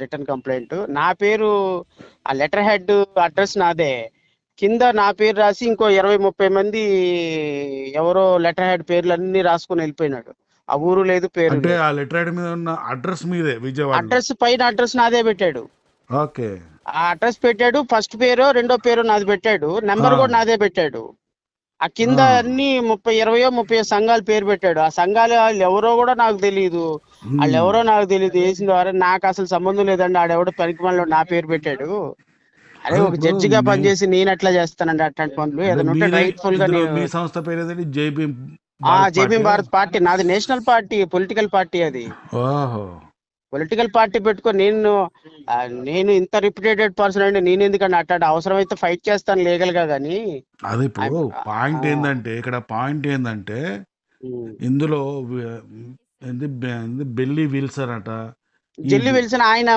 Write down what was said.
Return complaint. నా పేరు ఆ లెటర్ హెడ్ అడ్రస్ నాదే. కింద నా పేరు రాసి ఇంకో 20-30 మంది ఎవరో లెటర్ హెడ్ పేర్లన్నీ రాసుకొని వెళ్ళిపోయినాడు. ఆ ఊరు లేదు, పేరు అంటే లేదు. ఆ లెటర్ హెడ్ మీద ఉన్న అడ్రస్ మీదే విజయవాడలో. అడ్రస్ పైన అడ్రస్ నాదే పెట్టాడు. ఓకే. ఆ అడ్రస్ పెట్టాడు. ఫస్ట్ పేరు రెండో పేరు నాది పెట్టాడు. నెంబర్ కూడా నాదే పెట్టాడు. ఆ కింద అన్ని 20 సంఘాల పేరు పెట్టాడు. ఆ సంఘాలు వాళ్ళు ఎవరో కూడా నాకు తెలియదు. వాళ్ళు ఎవరో నాకు తెలియదు. వేసిన ద్వారా నాకు అసలు సంబంధం లేదండి. ఆడెవడో పనికిమాలినోడు నా పేరు పెట్టాడు. అదే అదే ఒక ఇప్పుడు జడ్జిగా పనిచేసి నేను ఎట్లా చేస్తానండి అట్లాంటి పనులు? అంటే ఏదైనా ఉంటే మీదే రైట్ఫుల్ గా ఇందులో నేను. మీ సంస్థ పేరు ఏదండి? JB Bharat JP party. Bharat party నాది. నేషనల్ పార్టీ, పొలిటికల్ పార్టీ అది. ఓహో. పొలిటికల్ పార్టీ పెట్టుకొని నేను ఇంత రిప్యుటేటెడ్ పర్సన్ అండి. నేను ఎందుకంటే అట్లాంటి అవసరమైతే ఫైట్ చేస్తాను లీగల్ గా. కానీ అదే ఇప్పుడు పాయింట్ ఏందంటే ఇందులో ఏంది బెల్లీ విల్సన్ అట. ఈ జెల్లి వెలిసిన ఆయన